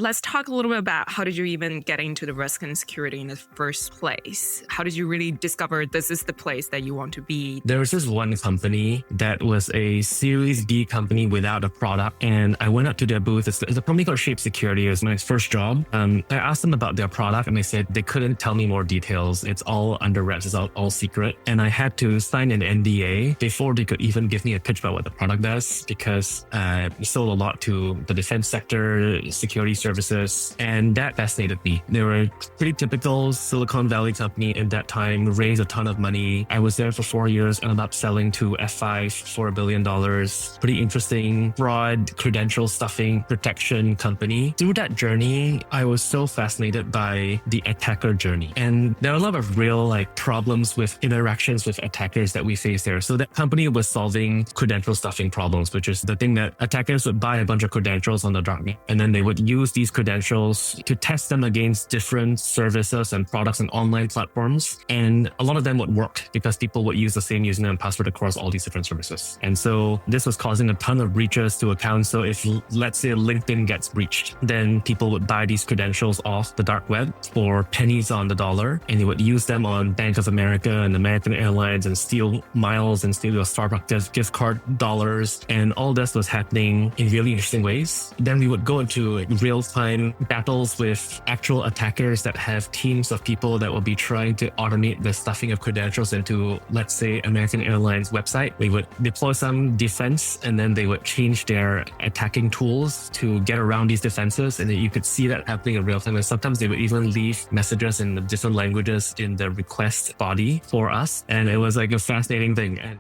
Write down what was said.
let's talk a little bit about how did you even get into the risk and security in the first place? How did you really discover this is the place that you want to be? There was this one company that was a Series D company without a product, and I went up to their booth. It's a company called Shape Security. It was my first job. I asked them about their product, and they said they couldn't tell me more details. It's all under wraps. It's all secret. And I had to sign an NDA before they could even give me a pitch about what the product does, because it sold a lot to the defense sector, security services, and that fascinated me. They were a pretty typical Silicon Valley company in that time, raised a ton of money. I was there for 4 years, ended up selling to F5 for $1 billion. Pretty interesting, broad credential stuffing protection company. Through that journey, I was so fascinated by the attacker journey. And there are a lot of real problems with interactions with attackers that we face there. So that company was solving credential stuffing problems, which is the thing that attackers would buy a bunch of credentials on the dark net, and then they would use these credentials to test them against different services and products and online platforms. And a lot of them would work because people would use the same username and password across all these different services. And so this was causing a ton of breaches to accounts. So if, let's say, LinkedIn gets breached, then people would buy these credentials off the dark web for pennies on the dollar, and they would use them on Bank of America and American Airlines and steal miles and steal your Starbucks gift card dollars. And all this was happening in really interesting ways. Then we would go into real-time battles with actual attackers that have teams of people that will be trying to automate the stuffing of credentials into, let's say, American Airlines website. We would deploy some defense, and then they would change their attacking tools to get around these defenses. And you could see that happening in real time. And sometimes they would even leave messages in different languages in the request body for us. And it was a fascinating thing. And